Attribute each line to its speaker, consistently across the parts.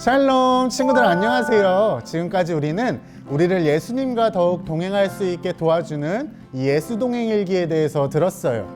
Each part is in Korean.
Speaker 1: 샬롬 친구들 안녕하세요. 지금까지 우리는 우리를 예수님과 더욱 동행할 수 있게 도와주는 이 예수동행일기에 대해서 들었어요.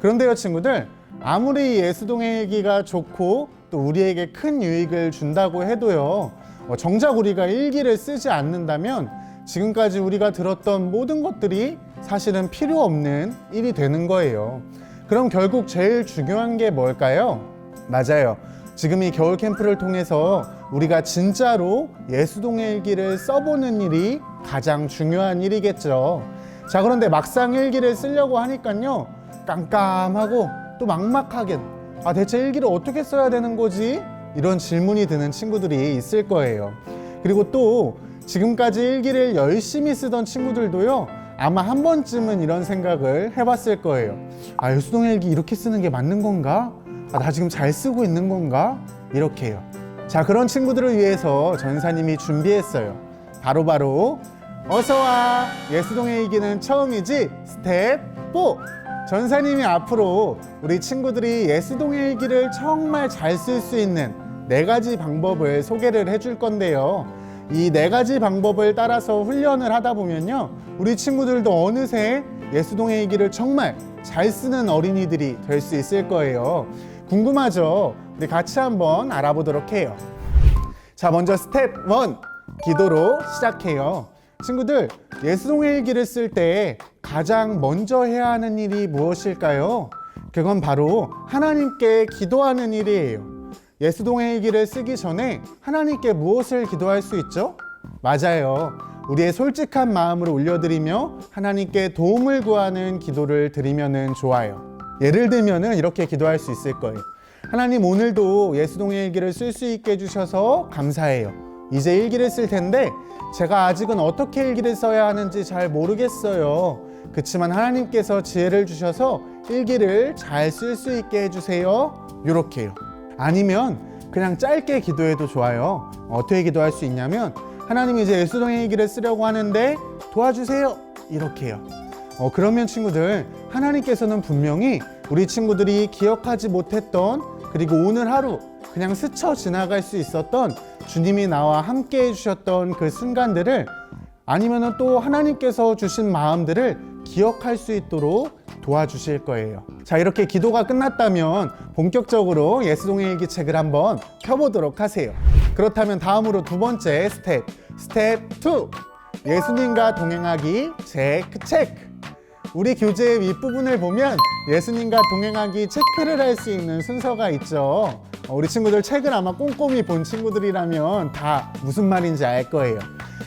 Speaker 1: 그런데요 친구들, 아무리 예수동행일기가 좋고 또 우리에게 큰 유익을 준다고 해도요, 정작 우리가 일기를 쓰지 않는다면 지금까지 우리가 들었던 모든 것들이 사실은 필요 없는 일이 되는 거예요. 그럼 결국 제일 중요한 게 뭘까요? 맞아요. 지금 이 겨울 캠프를 통해서 우리가 진짜로 예수동행일기를 써보는 일이 가장 중요한 일이겠죠. 자, 그런데 막상 일기를 쓰려고 하니까요, 깜깜하고 또 막막하게 대체 일기를 어떻게 써야 되는 거지? 이런 질문이 드는 친구들이 있을 거예요. 그리고 또 지금까지 일기를 열심히 쓰던 친구들도요, 아마 한 번쯤은 이런 생각을 해봤을 거예요. 예수동행일기 이렇게 쓰는 게 맞는 건가? 나 지금 잘 쓰고 있는 건가? 이렇게요. 자, 그런 친구들을 위해서 전사님이 준비했어요. 바로 어서와, 예수동행일기는 처음이지 스텝 4. 전사님이 앞으로 우리 친구들이 예수동행일기를 정말 잘 쓸 수 있는 4가지 방법을 소개를 해줄 건데요, 이 4가지 방법을 따라서 훈련을 하다 보면요, 우리 친구들도 어느새 예수동행일기를 정말 잘 쓰는 어린이들이 될 수 있을 거예요. 궁금하죠? 우리 같이 한번 알아보도록 해요. 자, 먼저 스텝 1, 기도로 시작해요. 친구들, 예수동행일기를 쓸 때 가장 먼저 해야 하는 일이 무엇일까요? 그건 바로 하나님께 기도하는 일이에요. 예수동행일기를 쓰기 전에 하나님께 무엇을 기도할 수 있죠? 맞아요. 우리의 솔직한 마음을 올려드리며 하나님께 도움을 구하는 기도를 드리면 좋아요. 예를 들면 이렇게 기도할 수 있을 거예요. 하나님, 오늘도 예수동행일기를 쓸 수 있게 해주셔서 감사해요. 이제 일기를 쓸 텐데 제가 아직은 어떻게 일기를 써야 하는지 잘 모르겠어요. 그치만 하나님께서 지혜를 주셔서 일기를 잘 쓸 수 있게 해주세요. 이렇게요. 아니면 그냥 짧게 기도해도 좋아요. 어떻게 기도할 수 있냐면, 하나님, 이제 예수동행일기를 쓰려고 하는데 도와주세요. 이렇게요. 그러면 친구들, 하나님께서는 분명히 우리 친구들이 기억하지 못했던, 그리고 오늘 하루 그냥 스쳐 지나갈 수 있었던 주님이 나와 함께 해주셨던 그 순간들을, 아니면 또 하나님께서 주신 마음들을 기억할 수 있도록 도와주실 거예요. 자, 이렇게 기도가 끝났다면 본격적으로 예수동행일기 책을 한번 펴보도록 하세요. 그렇다면 다음으로 2번째 스텝 2, 예수님과 동행하기 체크. 우리 교재의 윗부분을 보면 예수님과 동행하기 체크를 할 수 있는 순서가 있죠. 우리 친구들 책을 아마 꼼꼼히 본 친구들이라면 다 무슨 말인지 알 거예요.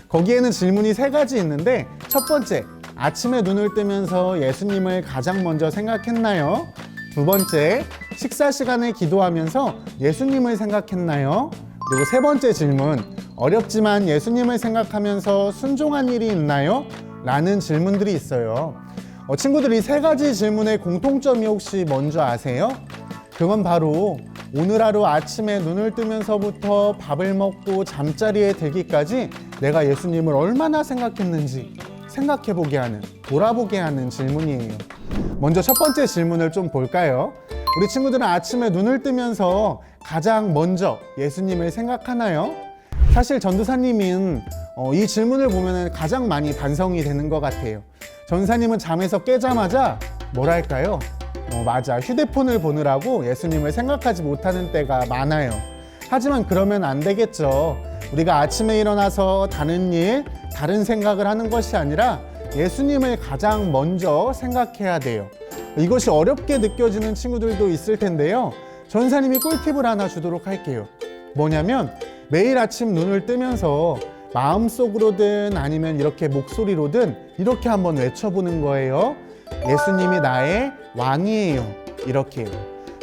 Speaker 1: 거기에는 질문이 3가지 있는데, 첫 번째, 아침에 눈을 뜨면서 예수님을 가장 먼저 생각했나요? 2번째, 식사 시간에 기도하면서 예수님을 생각했나요? 그리고 3번째 질문, 어렵지만 예수님을 생각하면서 순종한 일이 있나요? 라는 질문들이 있어요. 친구들이 3가지 질문의 공통점이 혹시 뭔지 아세요? 그건 바로 오늘 하루 아침에 눈을 뜨면서부터 밥을 먹고 잠자리에 들기까지 내가 예수님을 얼마나 생각했는지 생각해보게 하는, 돌아보게 하는 질문이에요. 먼저 첫 번째 질문을 좀 볼까요? 우리 친구들은 아침에 눈을 뜨면서 가장 먼저 예수님을 생각하나요? 사실 전도사님은 이 질문을 보면 가장 많이 반성이 되는 것 같아요. 전사님은 잠에서 깨자마자 뭐랄까요? 맞아, 휴대폰을 보느라고 예수님을 생각하지 못하는 때가 많아요. 하지만 그러면 안 되겠죠. 우리가 아침에 일어나서 다른 일, 다른 생각을 하는 것이 아니라 예수님을 가장 먼저 생각해야 돼요. 이것이 어렵게 느껴지는 친구들도 있을 텐데요, 전사님이 꿀팁을 하나 주도록 할게요. 뭐냐면, 매일 아침 눈을 뜨면서 마음속으로든 아니면 이렇게 목소리로든 이렇게 한번 외쳐보는 거예요. 예수님이 나의 왕이에요. 이렇게요.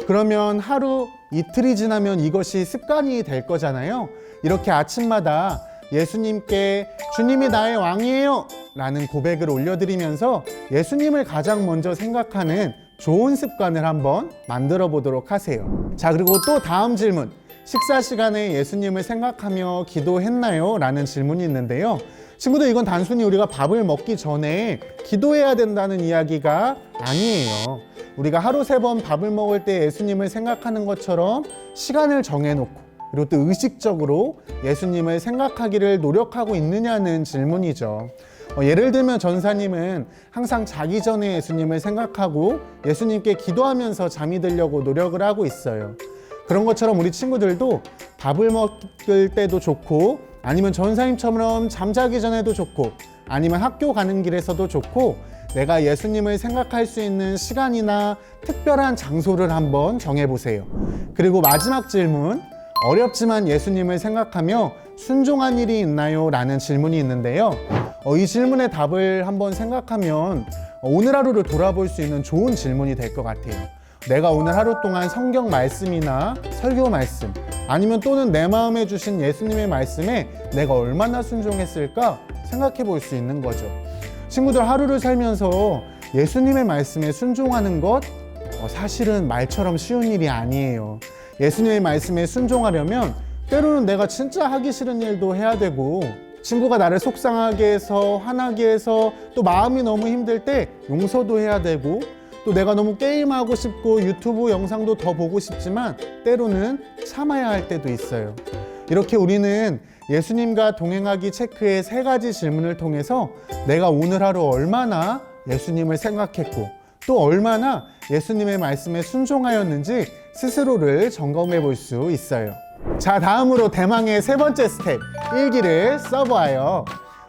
Speaker 1: 그러면 하루 이틀이 지나면 이것이 습관이 될 거잖아요. 이렇게 아침마다 예수님께 주님이 나의 왕이에요 라는 고백을 올려드리면서 예수님을 가장 먼저 생각하는 좋은 습관을 한번 만들어 보도록 하세요. 자, 그리고 또 다음 질문, 식사 시간에 예수님을 생각하며 기도했나요? 라는 질문이 있는데요, 친구들, 이건 단순히 우리가 밥을 먹기 전에 기도해야 된다는 이야기가 아니에요. 우리가 하루 3번 밥을 먹을 때 예수님을 생각하는 것처럼 시간을 정해놓고 그리고 또 의식적으로 예수님을 생각하기를 노력하고 있느냐는 질문이죠. 예를 들면 전사님은 항상 자기 전에 예수님을 생각하고 예수님께 기도하면서 잠이 들려고 노력을 하고 있어요. 그런 것처럼 우리 친구들도 밥을 먹을 때도 좋고, 아니면 전사님처럼 잠자기 전에도 좋고, 아니면 학교 가는 길에서도 좋고, 내가 예수님을 생각할 수 있는 시간이나 특별한 장소를 한번 정해보세요. 그리고 마지막 질문, 어렵지만 예수님을 생각하며 순종한 일이 있나요? 라는 질문이 있는데요. 이 질문의 답을 한번 생각하면 오늘 하루를 돌아볼 수 있는 좋은 질문이 될 것 같아요. 내가 오늘 하루 동안 성경 말씀이나 설교 말씀, 아니면 또는 내 마음에 주신 예수님의 말씀에 내가 얼마나 순종했을까 생각해 볼 수 있는 거죠. 친구들, 하루를 살면서 예수님의 말씀에 순종하는 것 사실은 말처럼 쉬운 일이 아니에요. 예수님의 말씀에 순종하려면 때로는 내가 진짜 하기 싫은 일도 해야 되고, 친구가 나를 속상하게 해서 화나게 해서 또 마음이 너무 힘들 때 용서도 해야 되고, 또 내가 너무 게임하고 싶고 유튜브 영상도 더 보고 싶지만 때로는 참아야 할 때도 있어요. 이렇게 우리는 예수님과 동행하기 체크의 3가지 질문을 통해서 내가 오늘 하루 얼마나 예수님을 생각했고 또 얼마나 예수님의 말씀에 순종하였는지 스스로를 점검해 볼 수 있어요. 자, 다음으로 대망의 3번째 스텝, 일기를 써보아요.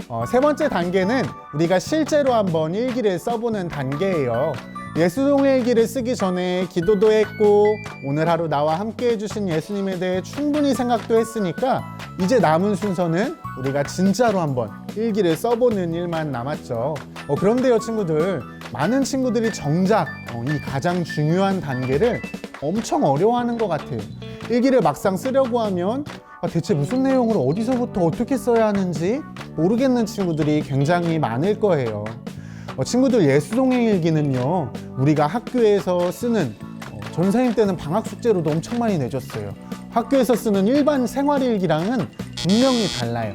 Speaker 1: 3번째 단계는 우리가 실제로 한번 일기를 써보는 단계예요. 예수동의 일기를 쓰기 전에 기도도 했고 오늘 하루 나와 함께 해주신 예수님에 대해 충분히 생각도 했으니까 이제 남은 순서는 우리가 진짜로 한번 일기를 써보는 일만 남았죠. 그런데요 친구들, 많은 친구들이 정작 이 가장 중요한 단계를 엄청 어려워하는 것 같아요. 일기를 막상 쓰려고 하면 대체 무슨 내용을 어디서부터 어떻게 써야 하는지 모르겠는 친구들이 굉장히 많을 거예요. 친구들, 예수동행 일기는요, 우리가 학교에서 쓰는 전사님 때는 방학 숙제로도 엄청 많이 내줬어요. 학교에서 쓰는 일반 생활일기랑은 분명히 달라요.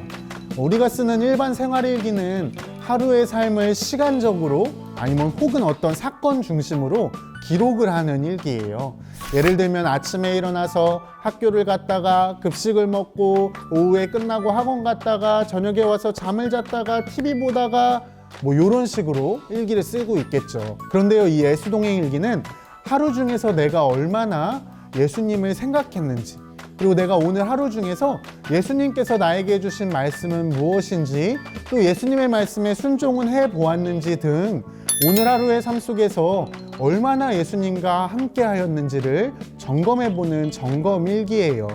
Speaker 1: 우리가 쓰는 일반 생활일기는 하루의 삶을 시간적으로 아니면 혹은 어떤 사건 중심으로 기록을 하는 일기예요. 예를 들면 아침에 일어나서 학교를 갔다가 급식을 먹고 오후에 끝나고 학원 갔다가 저녁에 와서 잠을 잤다가 TV 보다가 이런 식으로 일기를 쓰고 있겠죠. 그런데요, 이 예수동행 일기는 하루 중에서 내가 얼마나 예수님을 생각했는지, 그리고 내가 오늘 하루 중에서 예수님께서 나에게 해주신 말씀은 무엇인지, 또 예수님의 말씀에 순종은 해보았는지 등 오늘 하루의 삶 속에서 얼마나 예수님과 함께 하였는지를 점검해보는 점검 일기예요.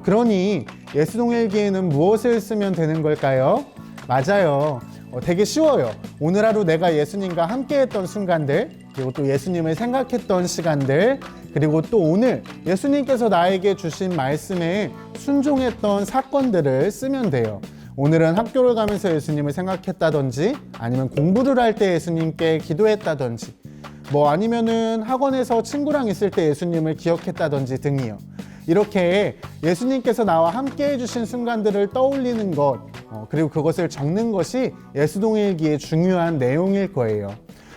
Speaker 1: 그러니 예수동행 일기에는 무엇을 쓰면 되는 걸까요? 맞아요. 되게 쉬워요. 오늘 하루 내가 예수님과 함께 했던 순간들, 그리고 또 예수님을 생각했던 시간들, 그리고 또 오늘 예수님께서 나에게 주신 말씀에 순종했던 사건들을 쓰면 돼요. 오늘은 학교를 가면서 예수님을 생각했다든지, 아니면 공부를 할 때 예수님께 기도했다든지, 아니면은 학원에서 친구랑 있을 때 예수님을 기억했다든지 등이요. 이렇게 예수님께서 나와 함께 해주신 순간들을 떠올리는 것, 그리고 그것을 적는 것이 예수동행 일기의 중요한 내용일 거예요.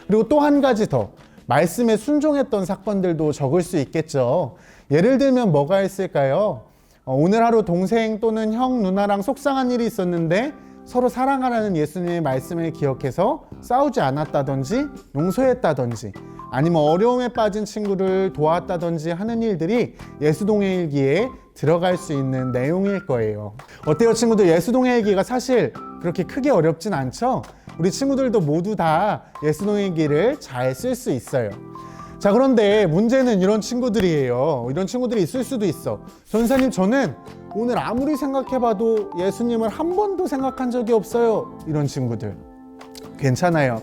Speaker 1: 그리고 또 한 가지 더, 말씀에 순종했던 사건들도 적을 수 있겠죠. 예를 들면 뭐가 있을까요? 오늘 하루 동생 또는 형, 누나랑 속상한 일이 있었는데 서로 사랑하라는 예수님의 말씀을 기억해서 싸우지 않았다든지 용서했다든지, 아니면 어려움에 빠진 친구를 도왔다든지 하는 일들이 예수동행 일기에 들어갈 수 있는 내용일 거예요. 어때요 친구들? 예수동행 일기가 사실 그렇게 크게 어렵진 않죠? 우리 친구들도 모두 다 예수동행 일기를 잘 쓸 수 있어요. 자, 그런데 문제는 이런 친구들이에요. 이런 친구들이 있을 수도 있어. 전사님, 저는 오늘 아무리 생각해봐도 예수님을 한 번도 생각한 적이 없어요. 이런 친구들 괜찮아요.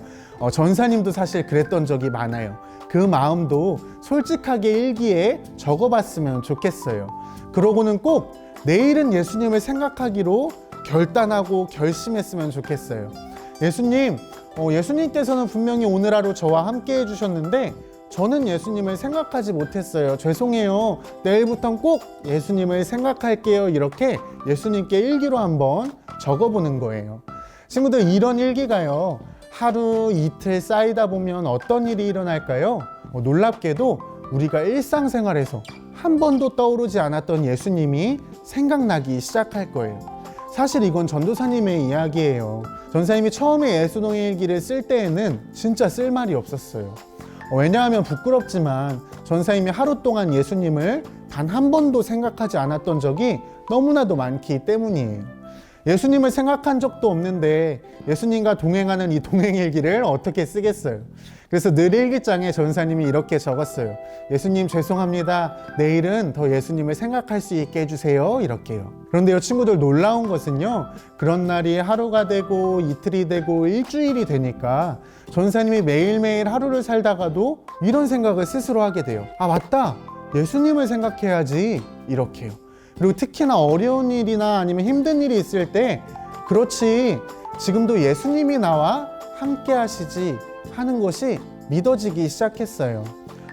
Speaker 1: 전사님도 사실 그랬던 적이 많아요. 그 마음도 솔직하게 일기에 적어봤으면 좋겠어요. 그러고는 꼭 내일은 예수님을 생각하기로 결단하고 결심했으면 좋겠어요. 예수님, 예수님께서는 분명히 오늘 하루 저와 함께 해주셨는데 저는 예수님을 생각하지 못했어요. 죄송해요. 내일부터는 꼭 예수님을 생각할게요. 이렇게 예수님께 일기로 한번 적어보는 거예요. 친구들, 이런 일기가요, 하루 이틀 쌓이다 보면 어떤 일이 일어날까요? 놀랍게도 우리가 일상생활에서 한 번도 떠오르지 않았던 예수님이 생각나기 시작할 거예요. 사실 이건 전도사님의 이야기예요. 전사님이 처음에 예수동행일기를 쓸 때에는 진짜 쓸 말이 없었어요. 왜냐하면 부끄럽지만 전사님이 하루 동안 예수님을 단 한 번도 생각하지 않았던 적이 너무나도 많기 때문이에요. 예수님을 생각한 적도 없는데 예수님과 동행하는 이 동행일기를 어떻게 쓰겠어요? 그래서 늘 일기장에 전사님이 이렇게 적었어요. 예수님 죄송합니다. 내일은 더 예수님을 생각할 수 있게 해주세요. 이렇게요. 그런데요 친구들, 놀라운 것은요, 그런 날이 하루가 되고 이틀이 되고 일주일이 되니까 전사님이 매일매일 하루를 살다가도 이런 생각을 스스로 하게 돼요. 아 맞다, 예수님을 생각해야지. 이렇게요. 그리고 특히나 어려운 일이나 아니면 힘든 일이 있을 때 그렇지, 지금도 예수님이 나와 함께 하시지 하는 것이 믿어지기 시작했어요.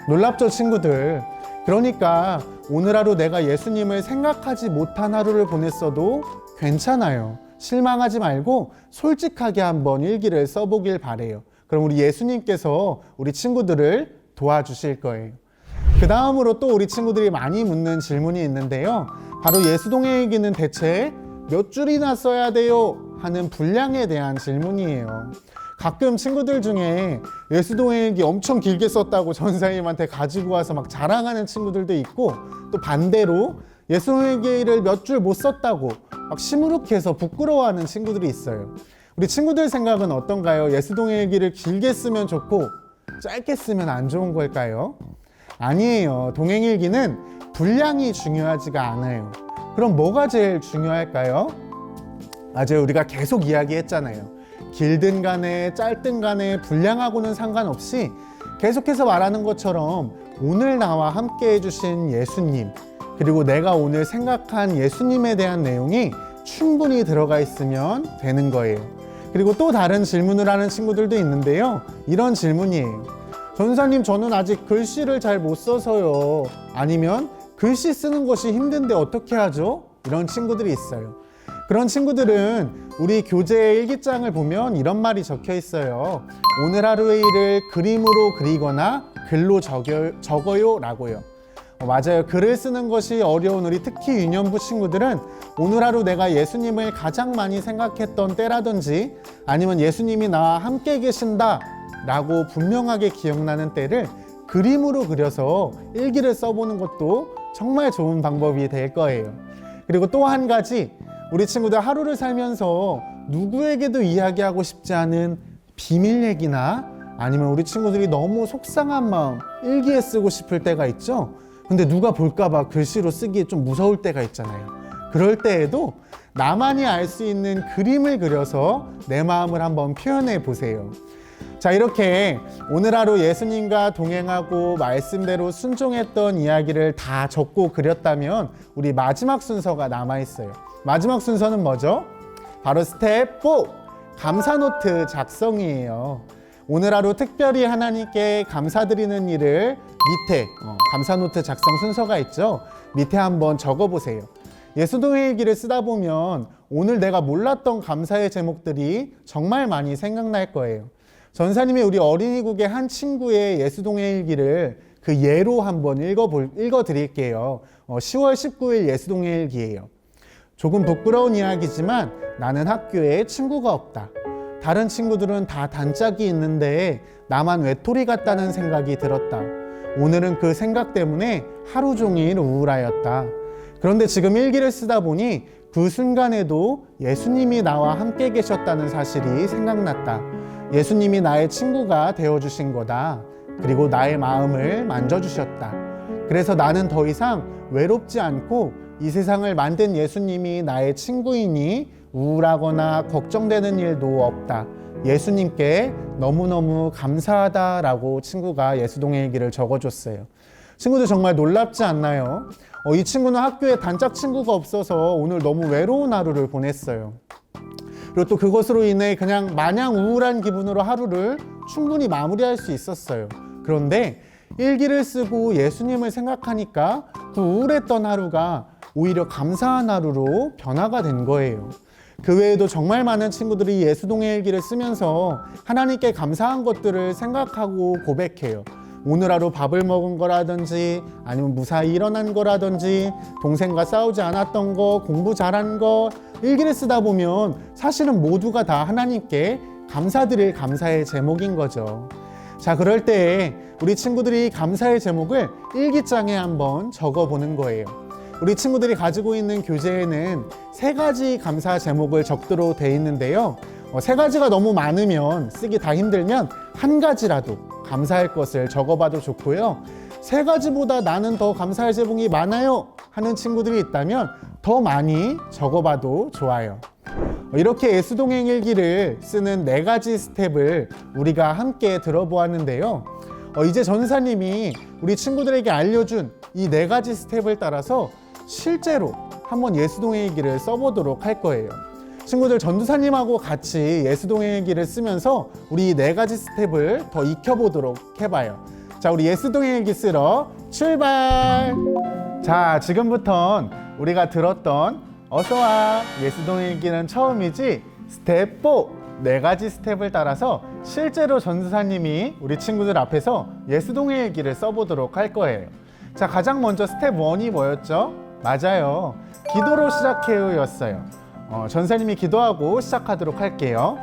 Speaker 1: 놀랍죠 친구들? 그러니까 오늘 하루 내가 예수님을 생각하지 못한 하루를 보냈어도 괜찮아요. 실망하지 말고 솔직하게 한번 일기를 써보길 바래요. 그럼 우리 예수님께서 우리 친구들을 도와주실 거예요. 그 다음으로 또 우리 친구들이 많이 묻는 질문이 있는데요, 바로 예수동행일기는 대체 몇 줄이나 써야 돼요? 하는 분량에 대한 질문이에요. 가끔 친구들 중에 예수동행일기 엄청 길게 썼다고 전사님한테 가지고 와서 막 자랑하는 친구들도 있고, 또 반대로 예수동행일기를 몇 줄 못 썼다고 막 시무룩해서 부끄러워하는 친구들이 있어요. 우리 친구들 생각은 어떤가요? 예수동행일기를 길게 쓰면 좋고 짧게 쓰면 안 좋은 걸까요? 아니에요. 동행일기는 분량이 중요하지가 않아요. 그럼 뭐가 제일 중요할까요? 맞아요. 우리가 계속 이야기했잖아요. 길든 간에 짧든 간에 분량하고는 상관없이 계속해서 말하는 것처럼 오늘 나와 함께 해주신 예수님, 그리고 내가 오늘 생각한 예수님에 대한 내용이 충분히 들어가 있으면 되는 거예요. 그리고 또 다른 질문을 하는 친구들도 있는데요, 이런 질문이에요. 전사님, 저는 아직 글씨를 잘 못 써서요. 아니면 글씨 쓰는 것이 힘든데 어떻게 하죠? 이런 친구들이 있어요. 그런 친구들은 우리 교재 일기장을 보면 이런 말이 적혀 있어요. 오늘 하루의 일을 그림으로 그리거나 글로 적어요 라고요. 맞아요. 글을 쓰는 것이 어려운 우리 특히 유년부 친구들은 오늘 하루 내가 예수님을 가장 많이 생각했던 때라든지, 아니면 예수님이 나와 함께 계신다 라고 분명하게 기억나는 때를 그림으로 그려서 일기를 써보는 것도 정말 좋은 방법이 될 거예요. 그리고 또 한 가지, 우리 친구들 하루를 살면서 누구에게도 이야기하고 싶지 않은 비밀 얘기나, 아니면 우리 친구들이 너무 속상한 마음 일기에 쓰고 싶을 때가 있죠. 근데 누가 볼까봐 글씨로 쓰기 좀 무서울 때가 있잖아요. 그럴 때에도 나만이 알 수 있는 그림을 그려서 내 마음을 한번 표현해 보세요. 자, 이렇게 오늘 하루 예수님과 동행하고 말씀대로 순종했던 이야기를 다 적고 그렸다면 우리 마지막 순서가 남아있어요. 마지막 순서는 뭐죠? 바로 스텝 4! 감사노트 작성이에요. 오늘 하루 특별히 하나님께 감사드리는 일을 밑에 감사노트 작성 순서가 있죠. 밑에 한번 적어보세요. 예수동행일기를 쓰다 보면 오늘 내가 몰랐던 감사의 제목들이 정말 많이 생각날 거예요. 전사님이 우리 어린이국의 한 친구의 예수동행일기를 그 예로 한번 읽어드릴게요. 10월 19일 예수동행일기예요. 조금 부끄러운 이야기지만 나는 학교에 친구가 없다. 다른 친구들은 다 단짝이 있는데 나만 외톨이 같다는 생각이 들었다. 오늘은 그 생각 때문에 하루 종일 우울하였다. 그런데 지금 일기를 쓰다 보니 그 순간에도 예수님이 나와 함께 계셨다는 사실이 생각났다. 예수님이 나의 친구가 되어주신 거다. 그리고 나의 마음을 만져주셨다. 그래서 나는 더 이상 외롭지 않고 이 세상을 만든 예수님이 나의 친구이니 우울하거나 걱정되는 일도 없다. 예수님께 너무너무 감사하다라고 친구가 예수동행일기를 적어줬어요. 친구들 정말 놀랍지 않나요? 이 친구는 학교에 단짝 친구가 없어서 오늘 너무 외로운 하루를 보냈어요. 그리고 또 그것으로 인해 그냥 마냥 우울한 기분으로 하루를 충분히 마무리할 수 있었어요. 그런데 일기를 쓰고 예수님을 생각하니까 그 우울했던 하루가 오히려 감사한 하루로 변화가 된 거예요. 그 외에도 정말 많은 친구들이 예수동행일기를 쓰면서 하나님께 감사한 것들을 생각하고 고백해요. 오늘 하루 밥을 먹은 거라든지 아니면 무사히 일어난 거라든지 동생과 싸우지 않았던 거, 공부 잘한 거 일기를 쓰다 보면 사실은 모두가 다 하나님께 감사드릴 감사의 제목인 거죠. 자, 그럴 때 우리 친구들이 감사의 제목을 일기장에 한번 적어보는 거예요. 우리 친구들이 가지고 있는 교재에는 3가지 감사 제목을 적도록 돼 있는데요. 3가지가 너무 많으면 쓰기 다 힘들면 1가지라도 감사할 것을 적어봐도 좋고요. 3가지보다 나는 더 감사할 제목이 많아요 하는 친구들이 있다면 더 많이 적어봐도 좋아요. 이렇게 예수동행 일기를 쓰는 4가지 스텝을 우리가 함께 들어보았는데요. 이제 전사님이 우리 친구들에게 알려준 이 4가지 스텝을 따라서 실제로 한번 예수동행 일기를 써보도록 할 거예요. 친구들, 전도사님하고 같이 예수동행 일기를 쓰면서 우리 이 4가지 스텝을 더 익혀보도록 해봐요. 자, 우리 예수동행 일기 쓰러 출발! 자, 지금부턴 우리가 들었던 어서와 예수동행 일기는 처음이지 스텝 4 4가지 스텝을 따라서 실제로 전도사님이 우리 친구들 앞에서 예수동행 일기를 써보도록 할 거예요. 자, 가장 먼저 스텝 1이 뭐였죠? 맞아요, 기도로 시작해요 였어요. 전사님이 기도하고 시작하도록 할게요.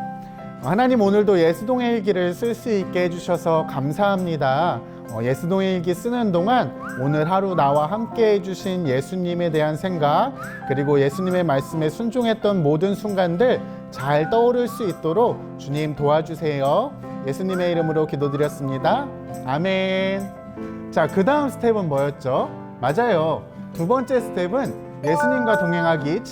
Speaker 1: 하나님, 오늘도 예수동행 일기를 쓸 수 있게 해주셔서 감사합니다. 예수동행 일기 쓰는 동안 오늘 하루 나와 함께 해주신 예수님에 대한 생각, 그리고 예수님의 말씀에 순종했던 모든 순간들 잘 떠오를 수 있도록 주님 도와주세요. 예수님의 이름으로 기도드렸습니다. 아멘. 자, 그 다음 스텝은 뭐였죠? 맞아요, 2번째 스텝은 예수님과 동행하기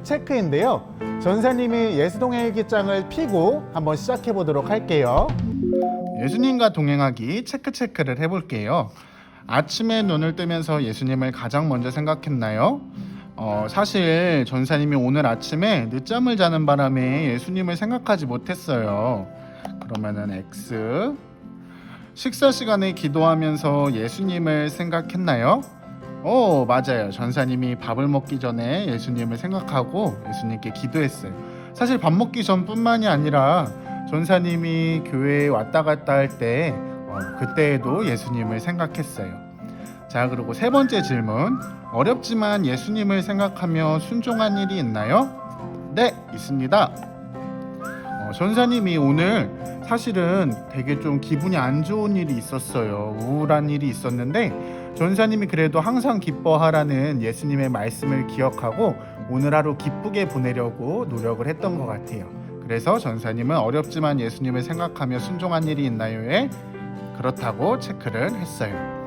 Speaker 1: 체크인데요. 전사님이 예수동행 일기장을 펴고 한번 시작해 보도록 할게요. 예수님과 동행하기 체크를 해볼게요. 아침에 눈을 뜨면서 예수님을 가장 먼저 생각했나요? 사실 전사님이 오늘 아침에 늦잠을 자는 바람에 예수님을 생각하지 못했어요. 그러면은 X. 식사 시간에 기도하면서 예수님을 생각했나요? 맞아요. 전사님이 밥을 먹기 전에 예수님을 생각하고 예수님께 기도했어요. 사실 밥 먹기 전뿐만이 아니라 전사님이 교회에 왔다 갔다 할 때 그때에도 예수님을 생각했어요. 자, 그리고 3번째 질문. 어렵지만 예수님을 생각하며 순종한 일이 있나요? 네, 있습니다. 전사님이 오늘 사실은 되게 좀 기분이 안 좋은 일이 있었어요. 우울한 일이 있었는데 전사님이 그래도 항상 기뻐하라는 예수님의 말씀을 기억하고 오늘 하루 기쁘게 보내려고 노력을 했던 것 같아요. 그래서 전사님은 어렵지만 예수님을 생각하며 순종한 일이 있나요에 그렇다고 체크를 했어요.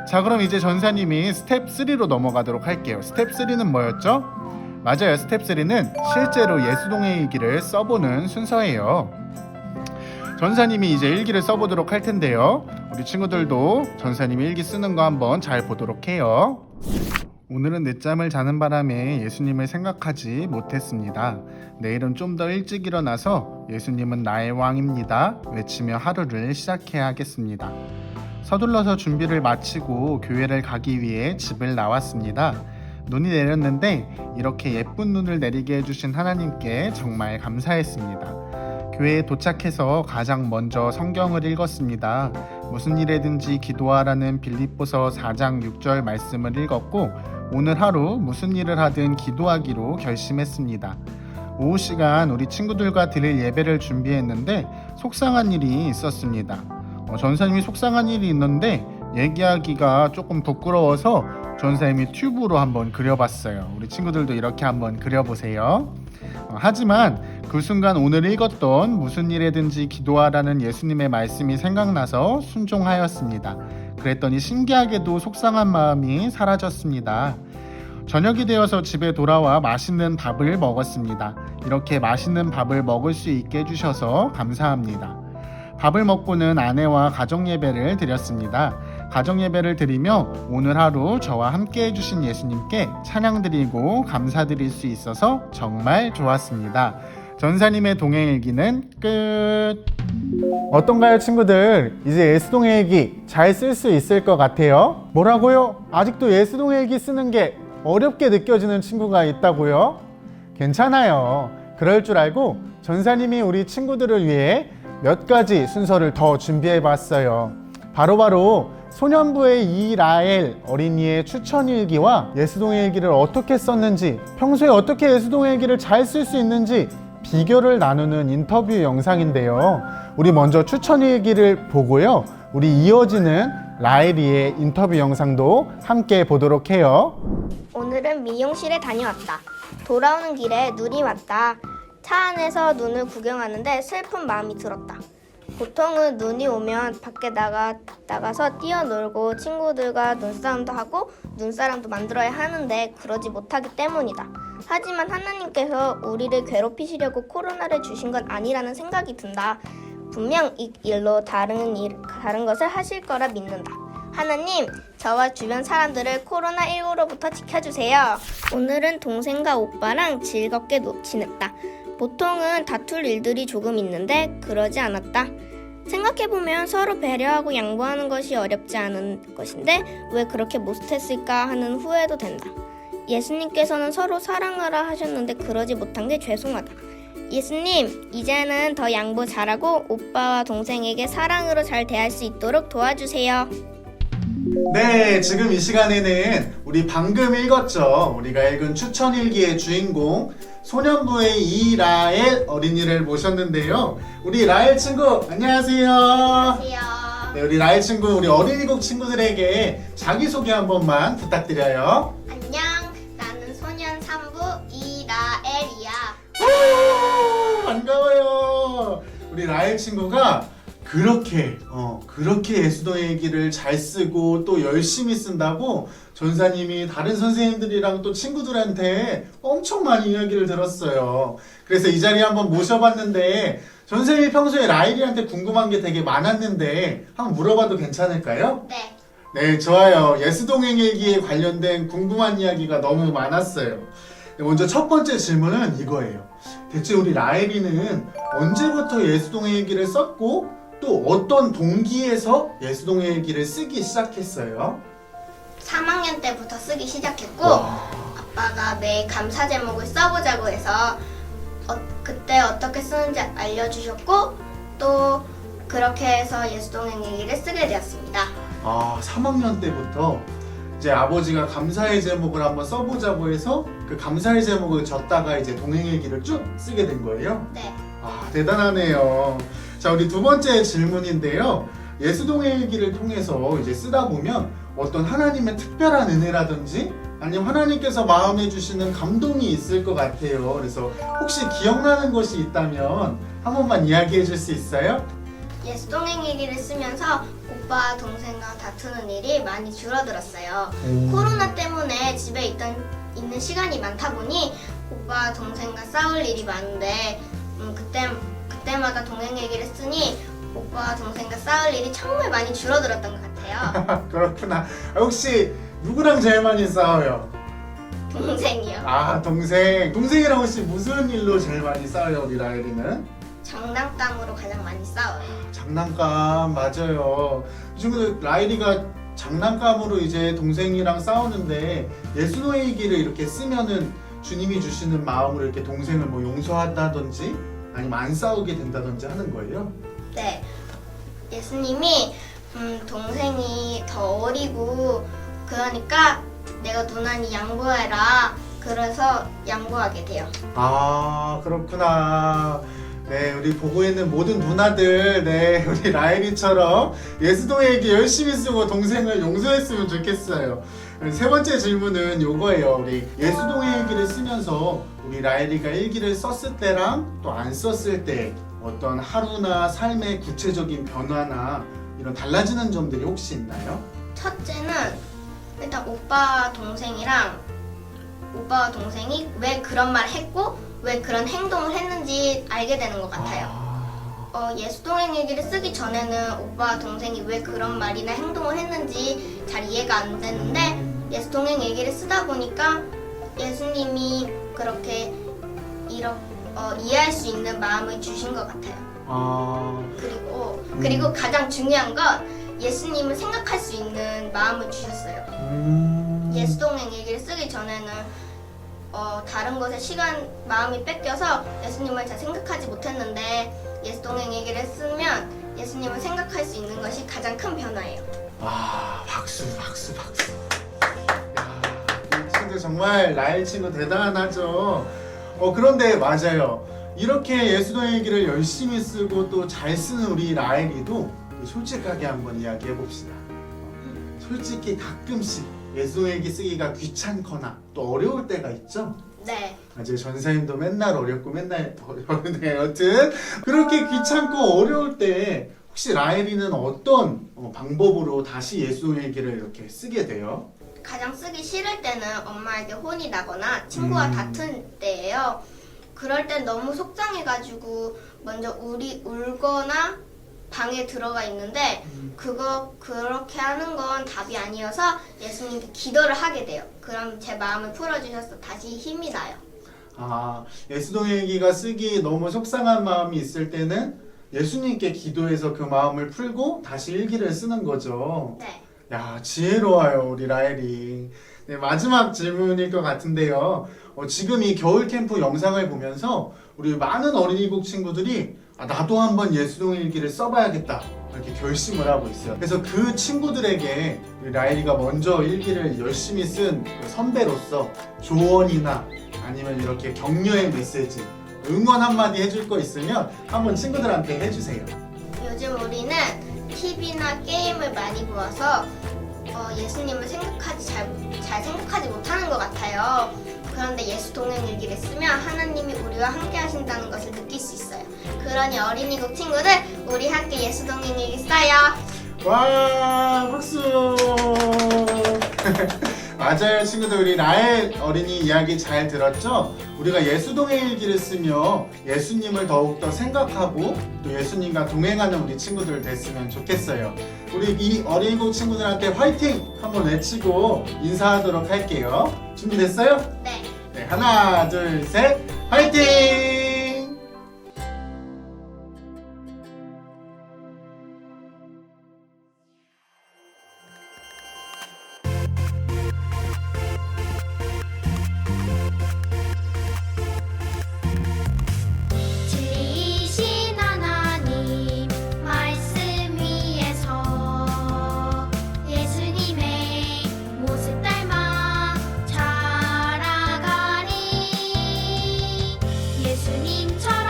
Speaker 1: 자, 그럼 이제 전사님이 스텝 3로 넘어가도록 할게요. 스텝 3는 뭐였죠? 맞아요, 스텝 3는 실제로 예수동행 일기를 써보는 순서예요. 전사님이 이제 일기를 써보도록 할 텐데요. 우리 친구들도 전사님이 일기 쓰는 거 한번 잘 보도록 해요. 오늘은 늦잠을 자는 바람에 예수님을 생각하지 못했습니다. 내일은 좀 더 일찍 일어나서 예수님은 나의 왕입니다 외치며 하루를 시작해야겠습니다. 서둘러서 준비를 마치고 교회를 가기 위해 집을 나왔습니다. 눈이 내렸는데 이렇게 예쁜 눈을 내리게 해주신 하나님께 정말 감사했습니다. 교회에 도착해서 가장 먼저 성경을 읽었습니다. 무슨 일에든지 기도하라는 빌립보서 4장 6절 말씀을 읽었고 오늘 하루 무슨 일을 하든 기도하기로 결심했습니다. 오후 시간 우리 친구들과 드릴 예배를 준비했는데 속상한 일이 있었습니다. 전사님이 속상한 일이 있는데 얘기하기가 조금 부끄러워서 전사님이 튜브로 한번 그려봤어요. 우리 친구들도 이렇게 한번 그려보세요. 하지만 그 순간 오늘 읽었던 무슨 일에든지 기도하라는 예수님의 말씀이 생각나서 순종하였습니다. 그랬더니 신기하게도 속상한 마음이 사라졌습니다. 저녁이 되어서 집에 돌아와 맛있는 밥을 먹었습니다. 이렇게 맛있는 밥을 먹을 수 있게 해주셔서 감사합니다. 밥을 먹고는 아내와 가정예배를 드렸습니다. 가정예배를 드리며 오늘 하루 저와 함께 해주신 예수님께 찬양드리고 감사드릴 수 있어서 정말 좋았습니다. 전사님의 동행일기는 끝. 어떤가요, 친구들? 이제 예수동행일기 잘 쓸 수 있을 것 같아요. 뭐라고요? 아직도 예수동행일기 쓰는 게 어렵게 느껴지는 친구가 있다고요? 괜찮아요. 그럴 줄 알고 전사님이 우리 친구들을 위해 몇 가지 순서를 더 준비해 봤어요. 바로바로 소년부의 이라엘 어린이의 추천일기와 예수동행일기를 어떻게 썼는지, 평소에 어떻게 예수동행일기를 잘 쓸 수 있는지 비교를 나누는 인터뷰 영상인데요. 우리 먼저 추천일기를 보고요. 우리 이어지는 라엘이의 인터뷰 영상도 함께 보도록 해요.
Speaker 2: 오늘은 미용실에 다녀왔다. 돌아오는 길에 눈이 왔다. 차 안에서 눈을 구경하는데 슬픈 마음이 들었다. 보통은 눈이 오면 밖에 나가서 뛰어놀고 친구들과 눈싸움도 하고 눈사람도 만들어야 하는데 그러지 못하기 때문이다. 하지만 하나님께서 우리를 괴롭히시려고 코로나를 주신 건 아니라는 생각이 든다. 분명 이 일로 다른 것을 하실 거라 믿는다. 하나님, 저와 주변 사람들을 코로나19로부터 지켜주세요. 오늘은 동생과 오빠랑 즐겁게 지냈다. 보통은 다툴 일들이 조금 있는데 그러지 않았다. 생각해보면 서로 배려하고 양보하는 것이 어렵지 않은 것인데 왜 그렇게 못했을까 하는 후회도 된다. 예수님께서는 서로 사랑하라 하셨는데 그러지 못한 게 죄송하다. 예수님, 이제는 더 양보 잘하고 오빠와 동생에게 사랑으로 잘 대할 수 있도록 도와주세요.
Speaker 1: 네, 지금 이 시간에는 우리 방금 읽었죠. 우리가 읽은 추천일기의 주인공 소년부의 이라엘 어린이를 모셨는데요. 우리 라엘 친구 안녕하세요.
Speaker 2: 안녕하세요.
Speaker 1: 네, 우리 라엘 친구, 우리 어린이국 친구들에게 자기소개 한 번만 부탁드려요.
Speaker 2: 안녕, 나는 소년 3부 이라엘이야.
Speaker 1: 오, 반가워요. 우리 라엘 친구가 그렇게 예수동행일기를 잘 쓰고 또 열심히 쓴다고 전사님이 다른 선생님들이랑 또 친구들한테 엄청 많이 이야기를 들었어요. 그래서 이 자리에 한번 모셔봤는데 전생님이 평소에 라엘이한테 궁금한 게 되게 많았는데 한번 물어봐도 괜찮을까요?
Speaker 2: 네.
Speaker 1: 네, 좋아요. 예수동행일기에 관련된 궁금한 이야기가 너무 많았어요. 먼저 첫 번째 질문은 이거예요. 대체 우리 라엘이는 언제부터 예수동행일기를 썼고 또 어떤 동기에서 예수동행일기를 쓰기 시작했어요?
Speaker 2: 3학년 때부터 쓰기 시작했고
Speaker 1: 와.
Speaker 2: 아빠가 매일 감사 제목을 써보자고 해서 그때 어떻게 쓰는지 알려주셨고 또 그렇게 해서 예수동행일기를 쓰게 되었습니다.
Speaker 1: 3학년 때부터 이제 아버지가 감사의 제목을 한번 써보자고 해서 그 감사의 제목을 적다가 이제 동행일기를 쭉 쓰게 된 거예요?
Speaker 2: 네.
Speaker 1: 대단하네요. 자, 우리 두 번째 질문인데요. 예수동행일기를 통해서 이제 쓰다 보면 어떤 하나님의 특별한 은혜라든지 아니면 하나님께서 마음에 주시는 감동이 있을 것 같아요. 그래서 혹시 기억나는 것이 있다면 한 번만 이야기해 줄 수 있어요?
Speaker 2: 예수동행일기를 쓰면서 오빠 동생과 다투는 일이 많이 줄어들었어요. 코로나 때문에 집에 있는 시간이 많다 보니 오빠 동생과 싸울 일이 많은데 그때마다 동행일기를 쓰니 오빠 동생과 싸울 일이 정말 많이 줄어들었던 것 같아요.
Speaker 1: 그렇구나. 혹시 누구랑 제일 많이 싸워요?
Speaker 2: 동생이요.
Speaker 1: 동생이랑 혹시 무슨 일로 제일 많이 싸워요, 우리 라엘이는?
Speaker 2: 장난감으로 가장 많이 싸워요.
Speaker 1: 장난감, 맞아요. 이 친구들 라엘이가 장난감으로 이제 동생이랑 싸우는데 예수동행일기를 이렇게 쓰면은 주님이 주시는 마음으로 이렇게 동생을 뭐 용서한다든지 아니면 안 싸우게 된다든지 하는 거예요?
Speaker 2: 네. 예수님이 동생이 더 어리고 그러니까 내가 누나니 양보해라. 그래서 양보하게 돼요.
Speaker 1: 그렇구나. 네, 우리 보고 있는 모든 누나들, 네, 우리 라엘이처럼 예수동행일기 열심히 쓰고 동생을 용서했으면 좋겠어요. 세 번째 질문은 요거예요. 우리 예수동행일기를 쓰면서 우리 라엘이가 일기를 썼을 때랑 또 안 썼을 때 어떤 하루나 삶의 구체적인 변화나 이런 달라지는 점들이 혹시 있나요?
Speaker 2: 첫째는 일단 오빠와 동생이 왜 그런 말을 했고 왜 그런 행동을 했는지 알게 되는 것 같아요. 예수동행일기를 쓰기 전에는 오빠와 동생이 왜 그런 말이나 행동을 했는지 잘 이해가 안 됐는데 예수동행일기를 쓰다 보니까 예수님이 그렇게 이해할 수 있는 마음을 주신 것 같아요. 그리고 가장 중요한 건 예수님을 생각할 수 있는 마음을 주셨어요. 예수동행일기를 쓰기 전에는 다른 것에 마음이 뺏겨서 예수님을 잘 생각하지 못했는데 예수동행일기를 쓰면 예수님을 생각할 수 있는 것이 가장 큰 변화예요.
Speaker 1: 아, 박수. 야, 이 친구 정말 라엘 친구 대단하죠. 그런데 맞아요. 이렇게 예수동일기를 열심히 쓰고 또 잘 쓰는 우리 라엘이도 솔직하게 한번 이야기해 봅시다. 솔직히 가끔씩 예수동일기 쓰기가 귀찮거나 또 어려울 때가 있죠.
Speaker 2: 네.
Speaker 1: 아직 전사님도 맨날 어렵고 맨날 어려운데 여튼 그렇게 귀찮고 어려울 때 혹시 라엘이는 어떤 방법으로 다시 예수동일기를 이렇게 쓰게 돼요?
Speaker 2: 가장 쓰기 싫을 때는 엄마에게 혼이 나거나 친구와 다툰 때예요. 그럴 땐 너무 속상해가지고 먼저 울거나 방에 들어가 있는데 그렇게 하는 건 답이 아니어서 예수님께 기도를 하게 돼요. 그럼 제 마음을 풀어주셔서 다시 힘이 나요.
Speaker 1: 아, 예수동일기가 쓰기 너무 속상한 마음이 있을 때는 예수님께 기도해서 그 마음을 풀고 다시 일기를 쓰는 거죠.
Speaker 2: 네.
Speaker 1: 야, 지혜로워요, 우리 라엘이. 네, 마지막 질문일 것 같은데요. 지금 이 겨울 캠프 영상을 보면서 우리 많은 어린이국 친구들이 나도 한번 예수동일기를 써봐야겠다 이렇게 결심을 하고 있어요. 그래서 그 친구들에게 우리 라엘이가 먼저 일기를 열심히 쓴 그 선배로서 조언이나 아니면 이렇게 격려의 메시지, 응원 한마디 해줄 거 있으면 한번 친구들한테 해주세요.
Speaker 2: 요즘 우리는 TV나 게임을 많이 보아서 예수님을 잘 생각하지 못하는 것 같아요. 그런데 예수 동행 일기를 쓰면 하나님이 우리와 함께 하신다는 것을 느낄 수 있어요. 그러니 어린이국 친구들, 우리 함께 예수 동행 일기 써요.
Speaker 1: 와, 박수! 맞아요, 친구들. 우리 라엘 어린이 이야기 잘 들었죠? 우리가 예수 동행일기를 쓰며 예수님을 더욱더 생각하고 또 예수님과 동행하는 우리 친구들 됐으면 좋겠어요. 우리 이 어린이국 친구들한테 화이팅! 한번 외치고 인사하도록 할게요. 준비됐어요?
Speaker 2: 네.
Speaker 1: 네, 하나, 둘, 셋, 화이팅!
Speaker 2: 진리이신 하나님 말씀 위에서 예수님의 모습 닮아 자라가니 예수님처럼